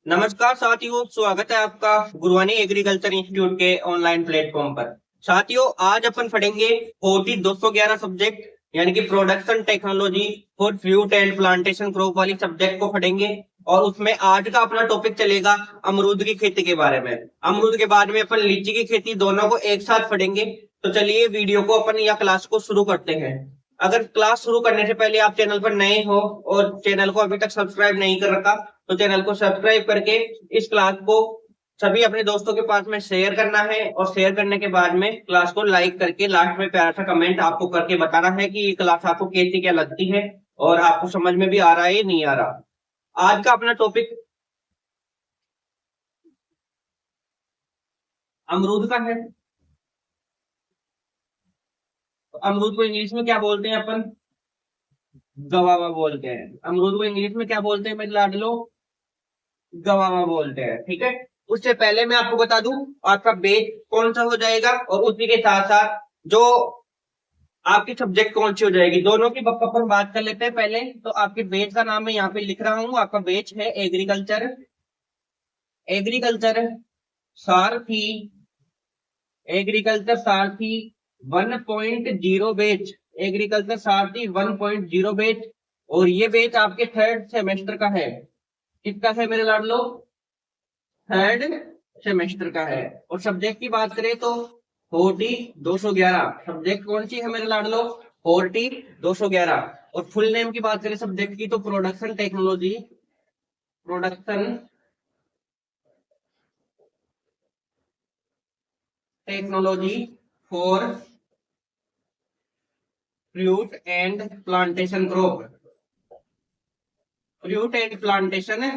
नमस्कार साथियों, स्वागत है आपका गुरुवानी एग्रीकल्चर इंस्टीट्यूट के ऑनलाइन प्लेटफॉर्म पर। साथियों, आज अपन पढ़ेंगे OT 211 सब्जेक्ट यानी कि production technology for fruit and plantation crop वाली सब्जेक्ट को पढ़ेंगे। और उसमें आज का अपना टॉपिक चलेगा अमरूद की खेती के बारे में। अमरूद के बाद में अपन लीची की खेती, दोनों को एक साथ पढ़ेंगे। तो चलिए वीडियो को अपन या क्लास को शुरू करते हैं। अगर क्लास शुरू करने से पहले आप चैनल पर नए हो और चैनल को अभी तक सब्सक्राइब नहीं कर रखा, तो चैनल को सब्सक्राइब करके इस क्लास को सभी अपने दोस्तों के पास में शेयर करना है। और शेयर करने के बाद में क्लास को लाइक करके लास्ट में प्यारा सा कमेंट आपको करके बताना है कि ये क्लास आपको कैसी क्या लगती है और आपको समझ में भी आ रहा है या नहीं आ रहा। आज का अपना टॉपिक अमरूद का है। तो अमरूद को इंग्लिश में क्या बोलते हैं अपन? गवावा बोलते हैं। अमरूद को इंग्लिश में क्या बोलते हैं मेरे लाडलो? गवावा बोलते हैं, ठीक है। उससे पहले मैं आपको बता दूं आपका बेच कौन सा हो जाएगा और उसी के साथ साथ जो आपकी सब्जेक्ट कौन सी हो जाएगी, दोनों की अपन बात कर लेते हैं। पहले तो आपके बेच का नाम मैं यहाँ पे लिख रहा हूँ। आपका बेच है एग्रीकल्चर, एग्रीकल्चर सारथी, एग्रीकल्चर सारथी 1.0 बेच, एग्रीकल्चर सारथी 1.0 बेच। और ये बेच आपके थर्ड सेमेस्टर का है। किसका है मेरे लाडलो? थर्ड सेमेस्टर का है। और सब्जेक्ट की बात करें तो 40-211 सब्जेक्ट कौन सी है मेरे लाडलो? 40-211। और फुल नेम की बात करें सब्जेक्ट की तो production technology, production technology for fruit and plantation crop, fruit and plantation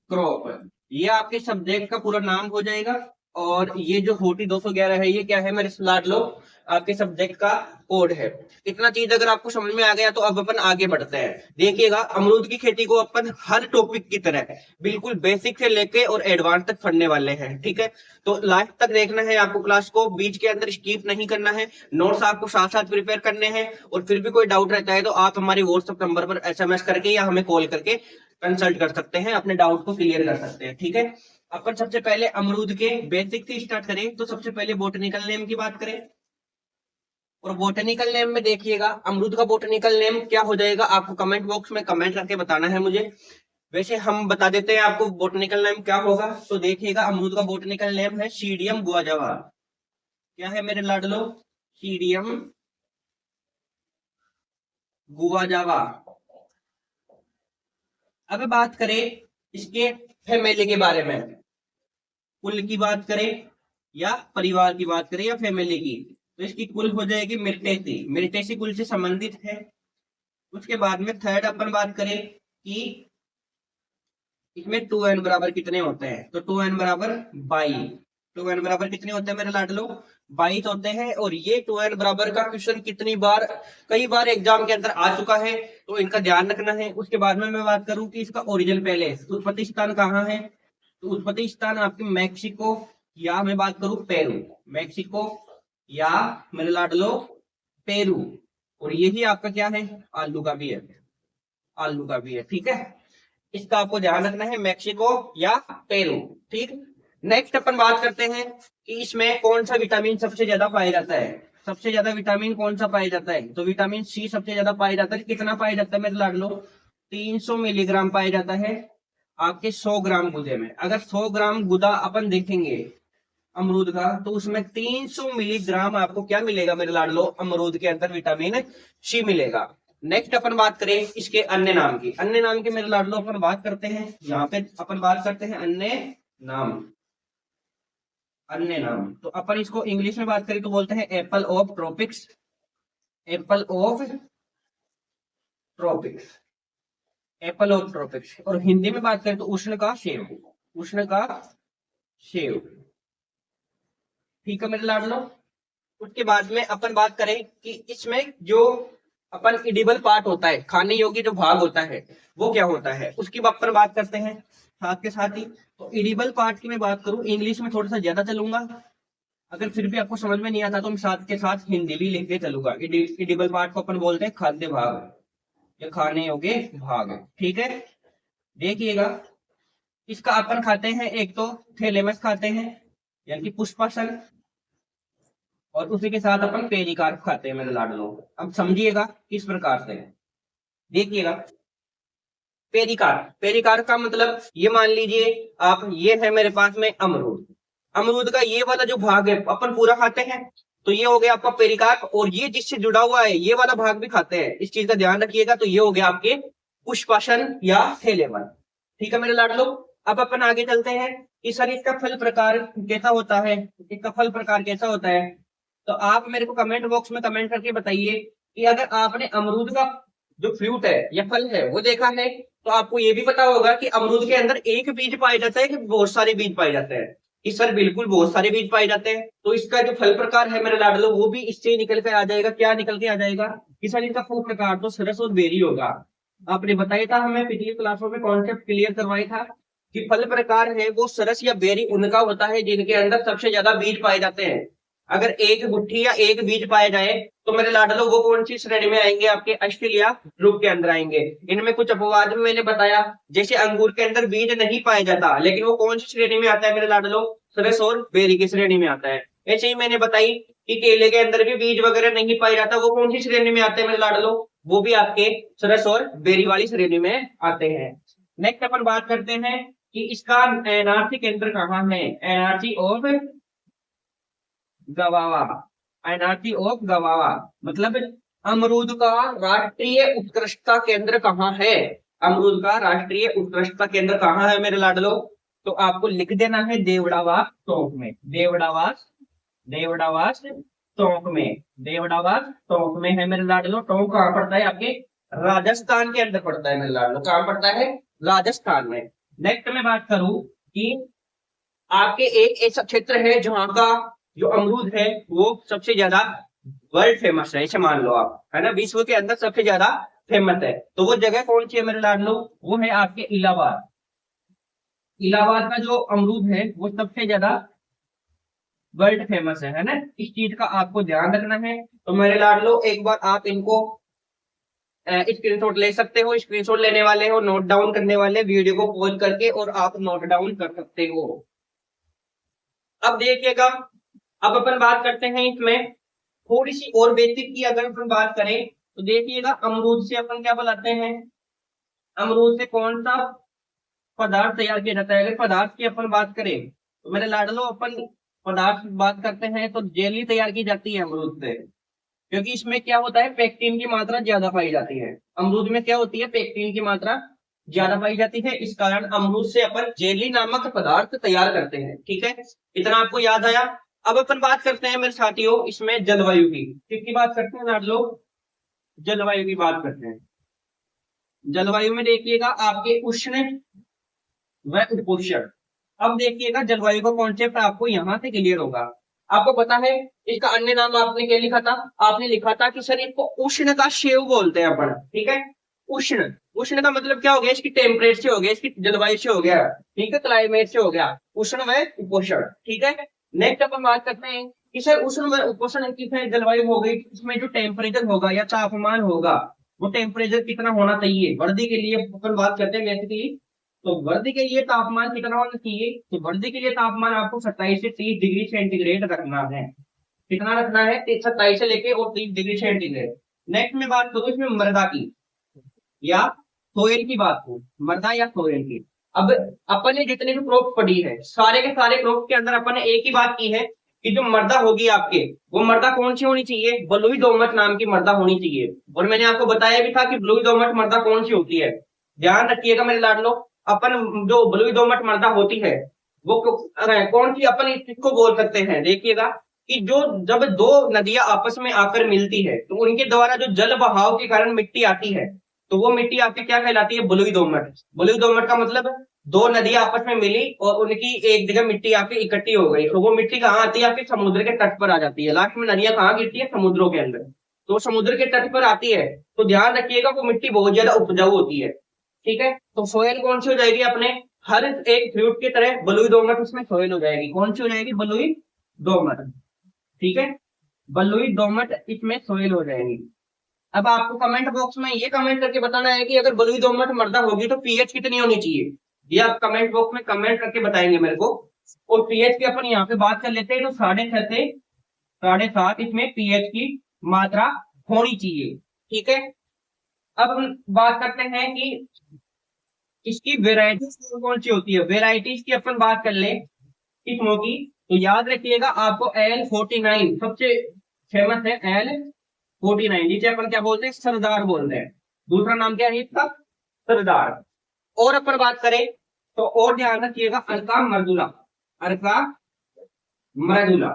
crop, ये आपके सब्जेक्ट का पूरा नाम हो जाएगा। और ये जो 40-211 है, ये क्या है मेरे लाड लो? आपके सब्जेक्ट का कोड है। इतना चीज अगर आपको समझ में आ गया तो अब अपन आगे बढ़ते हैं। देखिएगा, अमरूद की खेती को अपन हर टॉपिक की तरह बिल्कुल बेसिक से लेके और एडवांस तक पढ़ने वाले हैं, ठीक है। तो लास्ट तक देखना है आपको क्लास को, बीच के अंदर स्किप नहीं करना है। नोट्स आपको साथ साथ प्रिपेयर करने हैं। और फिर भी कोई डाउट रहता है तो आप हमारे व्हाट्सएप नंबर पर SMS करके या हमें कॉल करके कंसल्ट कर सकते हैं, अपने डाउट को क्लियर कर सकते हैं, ठीक है। अपन सबसे पहले अमरूद के बेसिक से स्टार्ट करें तो सबसे पहले बोटनिकल नेम की बात करें। और बोटनिकल नेम में देखिएगा, अमरूद का बोटनिकल नेम क्या हो जाएगा आपको कमेंट बॉक्स में कमेंट करके बताना है मुझे। वैसे हम बता देते हैं आपको बोटनिकल नेम क्या होगा। तो देखिएगा, अमरूद का बोटनिकल नेम है सीडियम गुआजावा। क्या है मेरे लाडलो? सीडियम गुआजावा। अब बात करें इसके फैमिली के बारे में, कुल की बात करें या परिवार की बात करें या फैमिली की, तो इसकी कुल हो जाएगी मिर्टेसी, मिर्टेसी कुल से संबंधित है। उसके बाद में थर्ड अपन बात करें कि इसमें 2n बराबर कितने होते हैं, तो 2n बराबर 22। 2n बराबर कितने होते हैं मेरे लाडलो? 22 होते हैं। और ये 2n बराबर का क्वेश्चन कितनी बार, कई बार एग्जाम के अंदर आ चुका है, तो इनका ध्यान रखना है। उसके बाद में मैं बात करूं कि इसका ओरिजिन पहले उत्पत्ति स्थान कहाँ है, तो उत्पत्ति स्थान आपके मैक्सिको या मैं बात करूं पेरू, मैक्सिको या मेरे लाडलो पेरू। और यही आपका क्या है? आलू का भी है, आलू का भी है, ठीक है। इसका आपको ध्यान रखना है, मैक्सिको या पेरू, ठीक। नेक्स्ट अपन बात करते हैं कि इसमें कौन सा विटामिन सबसे ज्यादा पाया जाता है। सबसे ज्यादा विटामिन कौन सा पाया जाता है, तो विटामिन सी सबसे ज्यादा पाया जाता है। कितना पाया जाता है मेरे लाडलो? 300 मिलीग्राम पाया जाता है आपके 100 ग्राम गुदे में। अगर 100 ग्राम गुदा अपन देखेंगे अमरूद का, तो उसमें 300 मिलीग्राम आपको क्या मिलेगा मेरे लाडलो? अमरूद के अंदर विटामिन सी मिलेगा। नेक्स्ट अपन बात करें इसके अन्य नाम की, अन्य नाम के मेरे लाडलो अपन बात करते हैं। यहाँ पे अपन बात करते हैं अन्य नाम, अन्य नाम। तो अपन इसको इंग्लिश में बात करें तो बोलते हैं Apple of tropics, Apple of tropics, Apple of tropics. और हिंदी में बात करें तो उष्ण का सेब, उष्ण का सेब, ठीक है मेरे लाडलो। उसके बाद में अपन बात करें कि इसमें जो अपन इडिबल पार्ट होता है, खाने योग्य जो भाग होता है, वो क्या होता है, उसकी अपन बात करते हैं साथ के साथ ही। तो इडिबल पार्ट की मैं बात करूं, इंग्लिश में थोड़ा सा ज्यादा चलूंगा। अगर फिर भी आपको समझ में नहीं आता तो मैं साथ के साथ हिंदी भी लिख के चलूंगा। इडिबल पार्ट को अपन बोलते हैं खाद्य भाग या खाने योग्य भाग, ठीक है। देखिएगा, इसका अपन खाते हैं, एक तो थैलेमस खाते हैं यानी कि पुष्पासन, और उसी के साथ अपन पेरिकार्प खाते हैं मेरे लाडलो। अब समझिएगा किस प्रकार से, देखिएगा। पेरिकार्प, पेरिकार्प का मतलब ये मान लीजिए आप, ये है मेरे पास में अमरूद, अमरूद का ये वाला जो भाग है अपन पूरा खाते हैं, तो ये हो गया आपका पेरिकार्प। और ये जिससे जुड़ा हुआ है ये वाला भाग भी खाते हैं, इस चीज का ध्यान रखिएगा। तो ये हो गया आपके पुष्पासन या थैलेमन। ठीक है मेरे लाडलो। अब अपन आगे चलते हैं कि सर इसका फल प्रकार कैसा होता है, इसका फल प्रकार कैसा होता है। तो आप मेरे को कमेंट बॉक्स में कमेंट करके बताइए कि अगर आपने अमरूद का जो फ्रूट है या फल है वो देखा है, तो आपको ये भी पता होगा कि अमरूद के अंदर एक बीज पाया जाता है कि बहुत सारे बीज पाए जाते हैं। कि सर बिल्कुल बहुत सारे बीज पाए जाते हैं। तो इसका जो फल प्रकार है मेरे लाडलो, वो भी इससे निकल के आ जाएगा। क्या निकल के आ जाएगा कि सर इसका फल प्रकार तो सरस और बेरी होगा। आपने बताया था, हमें पिछली क्लासों में कॉन्सेप्ट क्लियर करवाया था कि फल प्रकार है वो सरस या बेरी उनका होता है जिनके अंदर सबसे ज्यादा बीज पाए जाते हैं। अगर एक गुठली या एक बीज पाया जाए तो मेरे लाडलो वो कौन सी श्रेणी में आएंगे, आपके अस्ट्रेलिया ग्रुप के अंदर आएंगे। इनमें कुछ अपवाद भी मैंने बताया, जैसे अंगूर के अंदर बीज नहीं पाया जाता, लेकिन वो कौन सी श्रेणी में आता है मेरे लाडलो, सरस और बेरी की श्रेणी में आता है। ऐसे ही मैंने बताई कि केले के अंदर भी बीज वगैरह नहीं पाया जाता, वो कौन सी श्रेणी में आते हैं मेरे लाडलो, वो भी आपके सरस और बेरी वाली श्रेणी में आते हैं। नेक्स्ट अपन बात करते हैं कि इसका एनआरसी केंद्र कहाँ है। एनआरसी ऑफ गवावा, एनआरसी ऑफ गवावा मतलब अमरूद का राष्ट्रीय उत्कृष्टता केंद्र कहाँ है। अमरूद का राष्ट्रीय उत्कृष्टता केंद्र कहाँ है मेरे लाडलो, तो आपको लिख देना है देवड़ावास टोंक में। देवड़ावास, देवड़ावास टोंक में, देवड़ावास टोंक में है मेरे लाडलो। टोंक कहाँ पड़ता है, आपके राजस्थान के अंदर पड़ता है मेरे लाडलो। कहाँ पड़ता है, राजस्थान में। नेक्स्ट मैं बात करूं कि आपके एक ऐसा क्षेत्र है जहां का जो अमरूद है वो सबसे ज्यादा वर्ल्ड फेमस है, ऐसे मान लो आप, है ना, विश्व के अंदर सबसे ज्यादा फेमस है। तो वो जगह कौन सी है मेरे लाडलो, वो है आपके इलाहाबाद। इलाहाबाद का जो अमरूद है वो सबसे ज्यादा वर्ल्ड फेमस है ना। इस चीज का आपको ध्यान रखना है। तो मेरे लाडलो एक बार आप इनको स्क्रीनशॉट ले सकते हो, स्क्रीनशॉट लेने वाले हो, नोट डाउन करने वाले, वीडियो को पॉज करके और आप नोट डाउन कर सकते हो। अब देखिएगा, अब अपन बात करते हैं इसमें थोड़ी सी और बेसिक की अगर अपन बात करें तो देखिएगा, अमरूद से अपन क्या बनाते हैं, अमरूद से कौन सा पदार्थ तैयार किया जाता है। अगर पदार्थ की अपन बात करें तो मेरे लाडलो अपन पदार्थ की बात करते हैं तो जेली तैयार की जाती है अमरूद से, क्योंकि इसमें क्या होता है, पेक्टिन की मात्रा ज्यादा पाई जाती है। अमरूद में क्या होती है, पेक्टिन की मात्रा ज्यादा पाई जाती है, इस कारण अमरूद से अपन जेली नामक पदार्थ तैयार करते हैं। ठीक है, इतना आपको याद आया। अब अपन बात करते हैं मेरे साथियों इसमें जलवायु की, किसकी बात करते हैं लोग, जलवायु की बात करते हैं। जलवायु में देखिएगा आपके उष्ण व उपोष्ण। अब देखिएगा जलवायु का कॉन्सेप्ट आपको यहाँ से क्लियर होगा। आपको पता है इसका अन्य नाम आपने क्या लिखा था, आपने लिखा था कि सर इसको उष्ण का शेव बोलते हैं अपन। ठीक है, उष्ण, उष्ण का मतलब क्या हो गया, इसकी टेम्परेचर से हो गया, इसकी जलवायु से हो गया, ठीक है, क्लाइमेट से हो गया, उष्ण व उपोष्ण। ठीक है, नेक्स्ट अपन बात करते हैं कि सर उष्ण व उपोष्ण कितने जलवायु हो गई, इसमें जो टेम्परेचर होगा या तापमान होगा वो टेम्परेचर कितना होना चाहिए। वर्दी के लिए अपन बात करते हैं बेसिकली, तो वर्दी के लिए तापमान कितना होना चाहिए, तो वर्दी के लिए तापमान आपको 27 से 30 डिग्री सेंटीग्रेड रखना है। कितना रखना है, 27 से लेके और 30 डिग्री सेंटीग्रेड। नेक्स्ट में बात करूं इसमें मृदा की या सोयल की बात हो, मृदा या सोयल की। अब अपन ने जितने भी क्रॉप पढ़ी है सारे के सारे क्रॉप के अंदर अपन ने एक ही बात की है कि जो मृदा होगी आपके, वो मृदा कौन सी होनी चाहिए, बलुई दोमट नाम की मृदा होनी चाहिए। और मैंने आपको बताया भी था कि बलुई दोमट मृदा कौन सी होती है। ध्यान रखिएगा मेरे लाडलो, अपन जो बलुई दोमट मृदा होती है वो कौन सी अपन इसको बोल सकते हैं। देखिएगा कि जो जब दो नदियां आपस में आकर मिलती है तो उनके द्वारा जो जल बहाव के कारण मिट्टी आती है, तो वो मिट्टी आपकी क्या कहलाती है, बलुई दोमट। बलुई दोमट का मतलब दो नदियां आपस में मिली और उनकी एक जगह मिट्टी आपकी इकट्ठी हो गई, तो वो मिट्टी कहाँ आती है, आपके समुद्र के तट पर आ जाती है। लास्ट में नदियां कहाँ गिरती है, समुद्रों के अंदर, तो समुद्र के तट पर आती है। तो ध्यान रखिएगा वो मिट्टी बहुत ज्यादा उपजाऊ होती है। ठीक है, तो सोयल कौन सी हो जाएगी, अपने हर एक फ्रूट की तरह बलुई दोमट उसमें सोयल हो जाएगी। कौन सी हो जाएगी, बलुई दोमट। ठीक है, बलुई दोमट इसमें सोयल हो जाएगी। अब आपको कमेंट बॉक्स में ये कमेंट करके बताना है कि अगर बलुई दोमट मृदा होगी तो पीएच कितनी होनी चाहिए। ये आप कमेंट बॉक्स में कमेंट करके बताएंगे मेरे को। और पीएच की अपन यहाँ पे बात कर लेते हैं, तो 6.5 से 7.5 इसमें पीएच की मात्रा होनी चाहिए। ठीक है, अब हम बात करते हैं कि इसकी वेराइटीज कौन कौन सी होती है। वेराइटीज की अपन बात कर ले किस्मों की, तो याद रखिएगा आपको L49 सबसे फेमस है, L49 जिसे अपन क्या बोलते हैं, सरदार बोलते हैं। दूसरा नाम क्या है इसका, सरदार। और अपन बात करें तो और ध्यान रखिएगा, अर्का मर्दुला। अर्का मर्दुला,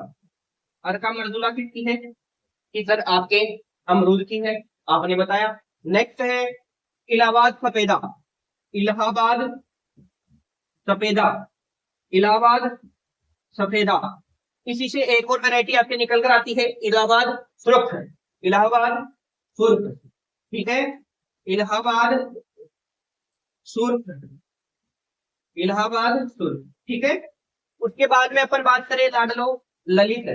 अर्का मर्दुला किसकी है कि सर आपके अमरूद की है, आपने बताया। नेक्स्ट है इलाहाबाद सफेदा, इलाहाबाद सफेदा, इलाहाबाद सफेदा। इसी से एक और वैरायटी आपके निकल कर आती है, इलाहाबाद सुर्ख, इलाहाबाद सुर्ख। ठीक है, इलाहाबाद सुर्ख, इलाहाबाद सुर्ख। ठीक है, उसके बाद में अपन बात करें लाडलो ललित,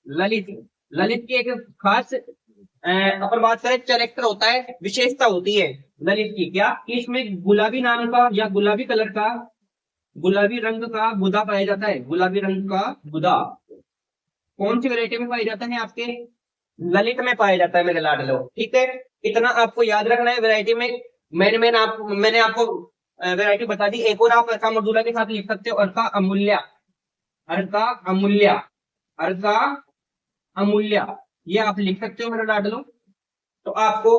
ललित, ललित की एक खास अपन बात करें कैरेक्टर होता है, विशेषता होती है ललित की, क्या कि इसमें गुलाबी नाम का या गुलाबी कलर का, गुलाबी रंग का गुदा पाया जाता है। गुलाबी रंग का गुदा कौन सी वैरायटी में पाया जाता है, आपके ललित में पाया जाता है मेरे लाडलो। ठीक है, इतना आपको याद रखना है वैरायटी में। मैंने आपको वैरायटी बता दी। एक और आप अर्का मर्दुला के साथ लिख सकते हो, अर्का अमूल्या, अर्का अमूल्या, अर्का अमूल्या, ये आप लिख सकते हो मेरे लाडलो। तो आपको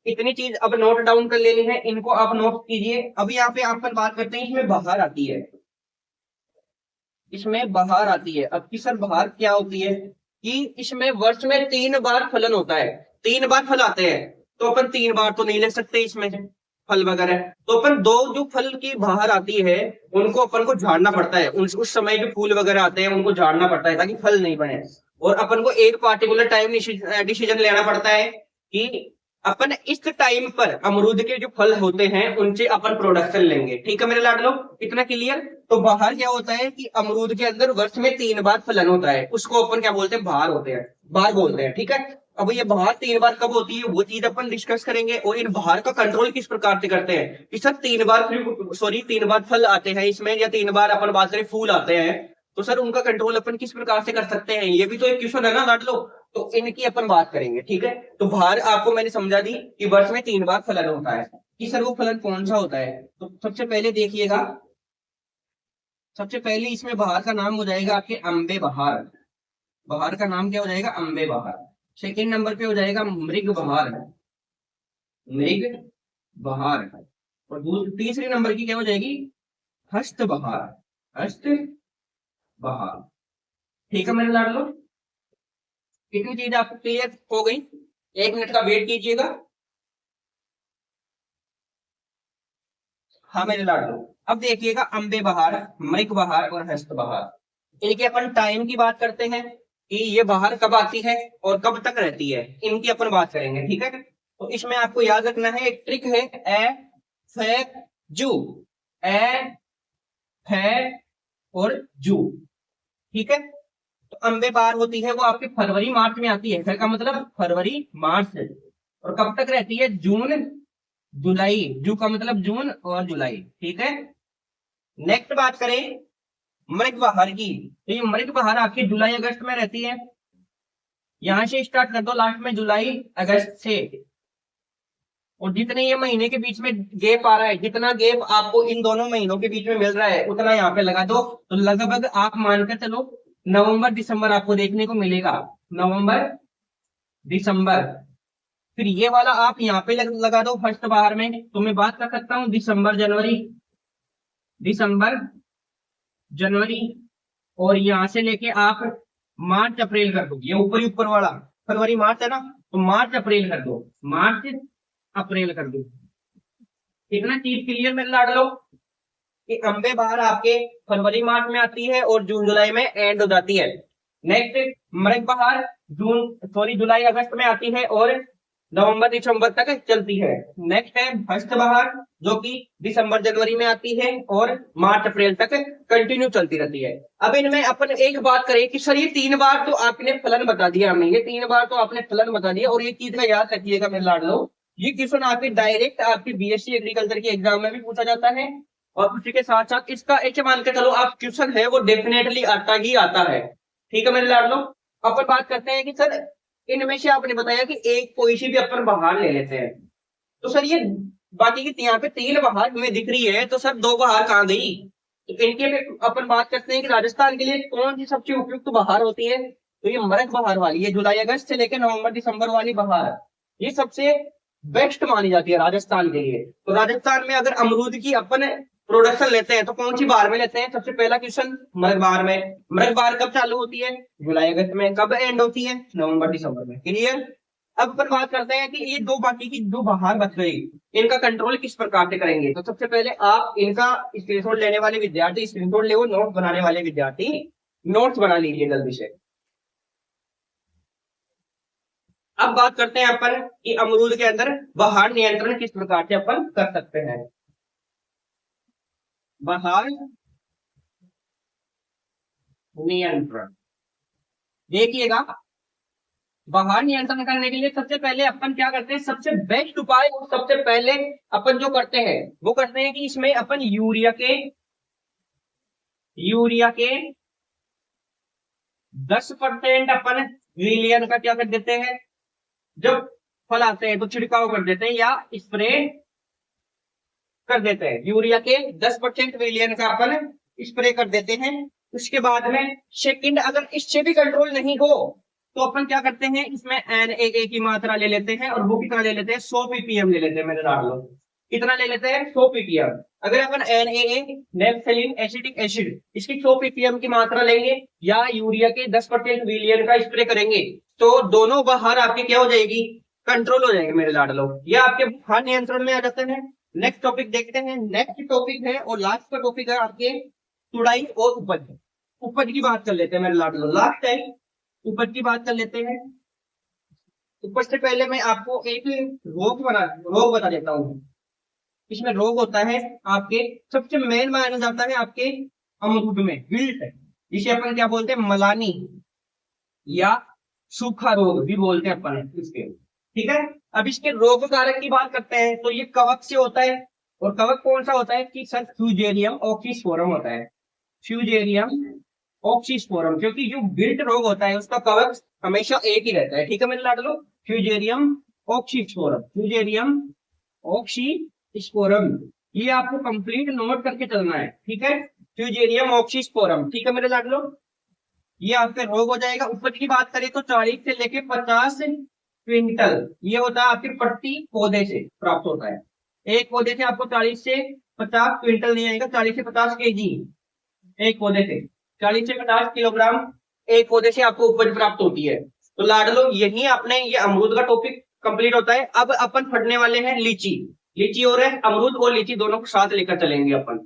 इतनी चीज अब नोट डाउन कर लेनी है, इनको आप नोट कीजिए। अभी यहाँ पे आप बात करते हैं, इसमें बाहर आती है, इसमें बाहर आती है। अब की सर बाहर क्या होती है कि इसमें वर्ष में 3 बार फलन होता है, 3 बार फल आते हैं। तो अपन 3 बार तो नहीं ले सकते इसमें से फल वगैरह, तो अपन दो जो फल की बाहर आती है उनको अपन को झाड़ना पड़ता है। उस समय जो फूल वगैरह आते हैं उनको झाड़ना पड़ता है ताकि फल नहीं बने। और अपन को एक पार्टिकुलर टाइम डिसीजन लेना पड़ता है कि अपन इस टाइम पर अमरूद के जो फल होते हैं उनसे अपन प्रोडक्शन लेंगे। ठीक है मेरे लाडलो, इतना क्लियर। तो बाहर क्या होता है कि अमरूद के अंदर वर्ष में 3 बार फलन होता है, उसको अपन क्या बोलते हैं, बाहर होते हैं, बाहर बोलते हैं। ठीक है, अब ये बाहर 3 बार कब होती है वो चीज अपन डिस्कस करेंगे। और इन बाहर का कंट्रोल किस प्रकार से करते हैं कि सर 3 बार, सॉरी 3 बार फल आते हैं इसमें, या 3 बार अपन बात करें फूल आते हैं, तो सर उनका कंट्रोल अपन किस प्रकार से कर सकते हैं, ये भी तो एक क्वेश्चन है ना लाडलो। तो इनकी अपन बात करेंगे। ठीक है, तो बाहर आपको मैंने समझा दी कि वर्ष में 3 बार फलन होता है, कि सर वो फलन कौन सा होता है। तो सबसे पहले देखिएगा, सबसे पहले इसमें बाहर का नाम हो जाएगा आपके अम्बे बहार, बाहर का नाम क्या हो जाएगा, अम्बे बहार। सेकेंड नंबर पे हो जाएगा मृग बहार, मृग बहार। और तीसरे नंबर की क्या हो जाएगी, हस्त बहार, हस्त बहार। ठीक है मेरे लाडलो, कितनी चीज आपको क्लियर हो गई। 1 मिनट का वेट कीजिएगा। हाँ मेरे लाडलो, अब देखिएगा अम्बे बहार, मृग बहार और हस्त बहार, इनके अपन टाइम की बात करते हैं कि ये बाहर कब आती है और कब तक रहती है, इनकी अपन बात करेंगे। ठीक है, तो इसमें आपको याद रखना है एक ट्रिक है, ए फे जू, ए फे और जू। ठीक है, तो अम्बे बहार होती है वो आपके फरवरी मार्च में आती है, का मतलब फरवरी मार्च, और कब तक रहती है, जून जुलाई, जू का मतलब जून और जुलाई। ठीक है, नेक्स्ट बात करें मृग बहार की, तो ये मृग बहार आपकी जुलाई अगस्त में रहती है। यहां से स्टार्ट कर दो लास्ट में जुलाई अगस्त से, और जितने ये महीने के बीच में गैप आ रहा है, जितना गैप आपको इन दोनों महीनों के बीच में मिल रहा है उतना यहाँ पे लगा दो। तो लगभग आप मानकर चलो नवंबर दिसंबर आपको देखने को मिलेगा, नवंबर दिसंबर। फिर ये वाला आप यहाँ पे लगा दो फर्स्ट बहार में। तो मैं बात कर सकता हूँ दिसंबर जनवरी, दिसंबर जनवरी, और यहां से लेके आप मार्च अप्रैल कर दो। ये ऊपर ही ऊपर वाला फरवरी मार्च है ना, तो मार्च अप्रैल कर दो, मार्च अप्रैल कर दो। इतना चीज क्लियर मेरे लाडलो कि अम्बे बहार आपके फरवरी मार्च में आती है और जून जुलाई में एंड हो जाती है। नेक्स्ट मृग बहार जुलाई अगस्त में आती है और नवंबर दिसंबर तक चलती है। नेक्स्ट है हस्त बहार जो कि दिसंबर जनवरी में आती है और मार्च अप्रैल तक कंटिन्यू चलती रहती है। अब इनमें अपन एक बात करें कि सर ये 3 बार तो आपने फलन बता दिया, हमें ये 3 बार तो आपने फलन बता दिया, और ये चीज का याद रखिएगा मेरे लाडलो, ये क्वेश्चन आपके डायरेक्ट आपकी बीएससी एग्रीकल्चर के एग्जाम में भी पूछा जाता है और उसी के साथ साथ इसका ऐसे मान के चलो आप क्वेश्चन है वो डेफिनेटली आता ही आता है। ठीक है मेरे लाडलो। अपन बात करते हैं कि सर इनमें से आपने बताया कि एक कोई सी भी अपन बाहर ले लेते हैं, तो सर ये बाकी की यहाँ पे 3 बाहर हमें दिख रही है, तो सर 2 बाहर कहाँ गई? तो इनके में अपन बात करते हैं कि राजस्थान के लिए कौन सी सबसे उपयुक्त बहार होती है, तो ये मरक बहार वाली है, जुलाई अगस्त से लेकर नवंबर दिसंबर वाली बहार, ये सबसे बेस्ट मानी जाती है राजस्थान के लिए। तो राजस्थान में अगर अमरूद की अपन प्रोडक्शन लेते हैं तो कौन सी बार में लेते हैं? सबसे पहला क्वेश्चन मरक बार में। मरक बार कब चालू होती है? जुलाई अगस्त में। कब एंड होती है? नवंबर दिसंबर में। क्लियर। अब अपन बात करते हैं कि ये 2 बाकी की 2 बाहर बच गई, इनका कंट्रोल किस प्रकार से करेंगे? तो सबसे पहले आप इनका स्क्रीनशॉट लेने वाले विद्यार्थी स्क्रीनशॉट ले, नोट्स बनाने वाले विद्यार्थी नोट्स बना लीजिए जल्दी से। अब बात करते हैं अपन कि अमरूद के अंदर बाहर नियंत्रण किस प्रकार से अपन कर सकते हैं। बाहर नियंत्रण देखिएगा, बाहर नियंत्रण करने के लिए सबसे पहले अपन क्या करते हैं, सबसे बेस्ट उपाय सबसे पहले अपन जो करते हैं वो करते हैं कि इसमें अपन यूरिया के 10% अपन विलियन का क्या कर देते हैं, जब फल आते हैं तो छिड़काव कर देते हैं या स्प्रे कर देते हैं। यूरिया के 10% विलियन का अपन स्प्रे कर देते हैं। उसके बाद में सेकंड, अगर इससे भी कंट्रोल नहीं हो तो अपन क्या करते हैं, इसमें NaA की मात्रा ले लेते हैं, और वो कितना ले लेते हैं, 100 ppm ले लेते हैं मेरे डाल लो। कितना ले लेते हैं? 100 ppm। अगर अपन NaA नेप्थेलिन एसिटिक एसिड इसकी 100 ppm की मात्रा लेंगे या यूरिया के 10% विलियन का स्प्रे करेंगे तो दोनों बाहर आपकी क्या हो जाएगी, कंट्रोल हो जाएगी मेरे लाडलो। ये आपके बाहर नियंत्रण में आ जाते हैं। नेक्स्ट टॉपिक देखते हैं। नेक्स्ट टॉपिक है और लास्ट का टॉपिक है आपके तुड़ाई और उपज। उपज की बात कर लेते हैं मेरे लाडलो, लास्ट टाइम उपज की बात कर लेते हैं। उपज से पहले मैं आपको एक रोग बता देता हूँ। इसमें रोग होता है आपके, सबसे मेन माना जाता है आपके अमरूद में विल्ट, जिसे अपन क्या बोलते हैं, मलानी या सूखा रोग भी बोलते हैं अपन इसके। ठीक है। अब इसके रोग कारक की बात करते हैं तो ये कवक से होता है, और कवक कौन सा होता है कि सर फ्यूजेरियम ऑक्सीस्पोरम होता है। फ्यूजेरियम ऑक्सीस्पोरम, क्योंकि जो विल्ट रोग होता है उसका कवक हमेशा एक ही रहता है। ठीक है मेरे लाडलो। फ्यूजेरियम ऑक्सीस्पोरम, फ्यूजेरियम ऑक्सीस्पोरम, ये आपको कंप्लीट नोट करके चलना है। ठीक है। Fusarium oxysporum. ठीक है मेरे लाडलो। ये आपके रोग हो जाएगा। उपज की बात करें तो 40 से लेके 50 क्विंटल ये होता है आपके प्रति पौधे से प्राप्त होता है। एक पौधे से आपको 40 से 50 क्विंटल नहीं आएगा, 40 से 50 केजी एक पौधे से, 40 से 50 किलोग्राम एक पौधे से आपको उपज प्राप्त होती है। तो लाडलो यही आपने ये अमरूद का टॉपिक कंप्लीट होता है। अब अपन पढ़ने वाले हैं लीची। लीची और है अमरूद और लीची दोनों को साथ लेकर चलेंगे अपन।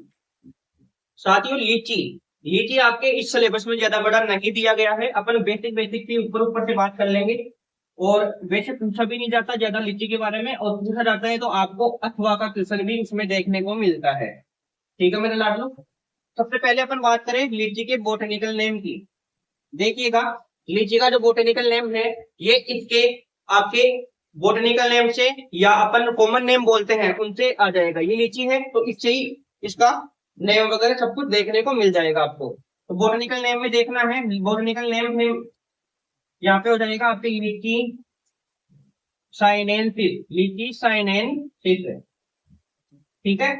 साथियों लीची, लीची आपके इस सिलेबस में ज्यादा बड़ा नहीं दिया गया है, अपन बेसिक बेसिक से ऊपर ऊपर से बात कर लेंगे। और वैसे पूछा भी नहीं जाता ज्यादा लीची के बारे में, और पूछा जाता है तो आपको अथवा का क्वेश्चन भी इसमें देखने को मिलता है। ठीक है मेरे लाडलो। सबसे पहले अपन बात करें लीची के बोटेनिकल नेम की। देखिएगा लीची का जो बोटेनिकल नेम है ये इसके आपके बोटेनिकल नेम से या अपन कॉमन नेम बोलते हैं उनसे आ जाएगा। ये लीची है तो इससे ही इसका नेम वगैरह सब कुछ देखने को मिल जाएगा आपको। तो बोटेनिकल नेम में देखना है, बोटेनिकल नेम में यहाँ पे हो जाएगा आपके लीची साइनेंसिस, लीची साइनेंसिस। ठीक है।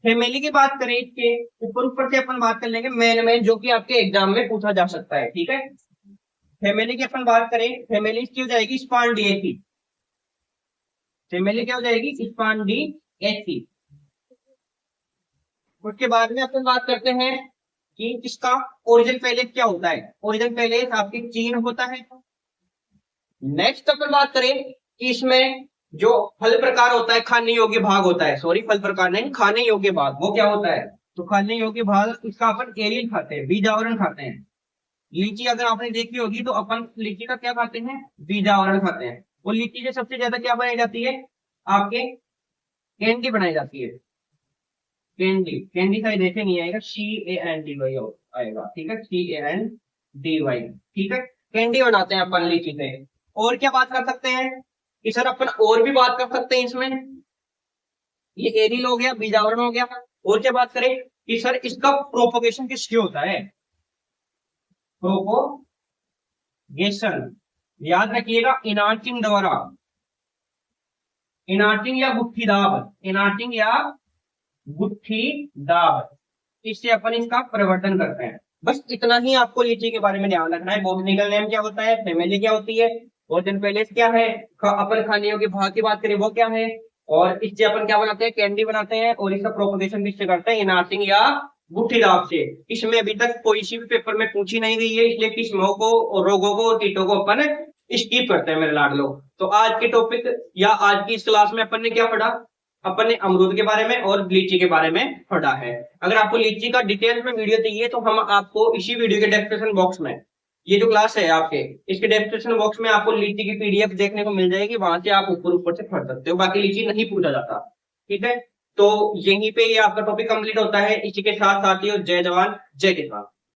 फैमिली की बात करें इसके ऊपर ऊपर से अपन बात कर लेंगे मेन जो कि आपके एग्जाम में पूछा जा सकता है। ठीक है। फैमिली की अपन बात करें, फैमिली की हो जाएगी स्पॉन्डिएसी। फैमिली क्या हो जाएगी, स्पॉन्डिएसी। उसके बाद में अपन बात करते हैं कि इसका ओरिजिन पैलेस क्या होता है। ओरिजिन पैलेस आपके चीन होता है। नेक्स्ट अपन बात करें कि इसमें जो फल प्रकार होता है, खाने योग्य भाग होता है, सॉरी फल प्रकार नहीं, खाने योग्य भाग, वो क्या होता है, तो खाने योग्य भाग इसका अपन एरियल खाते हैं, बीजावरण खाते हैं। लीची अगर आपने देखी होगी तो अपन लीची का क्या खाते हैं, बीजावरण खाते हैं। और लीची से सबसे ज्यादा क्या बनाई जाती है, आपके कैंडी बनाई जाती है। कैंडी, कैंडी शायद ऐसे नहीं आएगा, CANDY आएगा। ठीक है, CANDY। ठीक है। कैंडी बनाते हैं अपन लीची से। और क्या बात कर सकते हैं कि सर अपन और भी बात कर सकते हैं इसमें, ये एरियल हो गया, बीजावरण हो गया। और क्या बात करें कि सर इसका प्रोपोगेशन किससे होता है, प्रोपोगेशन याद रखिएगा इनार्चिंग द्वारा, इनार्चिंग या गुत्थी दाब, इनार्चिंग या गुत्थी दाब, इससे अपन इसका परिवर्तन करते हैं। बस इतना ही आपको लीची के बारे में ध्यान रखना है। बॉटनिकल नेम क्या होता है, फैमिली क्या होती है, ओरिजिन पैलेस क्या है, अपन खाने योग्य भाग की बात करें वो क्या है, और इससे अपन क्या बनाते हैं, कैंडी बनाते हैं, और इसका प्रोपोगेशन किससे करते हैं, इनार्चिंग या गुत्थी दाब से। इसमें अभी तक कोई सी भी पेपर में पूछी नहीं गई है, इसलिए किस्मों को और रोगों को और कीटों को अपन स्किप करते हैं मेरे लाडलो। तो आज के टॉपिक या आज की इस क्लास में अपन ने क्या पढ़ा, अपन ने अमरूद के बारे में और लीची के बारे में पढ़ा है। अगर आपको लीची का डिटेल में वीडियो चाहिए तो हम आपको इसी वीडियो के डिस्क्रिप्शन बॉक्स में, ये जो क्लास है आपके, इसके डिस्क्रिप्शन बॉक्स में आपको लीची की पीडीएफ देखने को मिल जाएगी, वहां से आप ऊपर ऊपर से पढ़ सकते हो, बाकी लीची नहीं पूछा जाता। ठीक है, तो यहीं पे ये आपका टॉपिक कंप्लीट होता है। इसी के साथ साथियों, जय जवान जय किसान।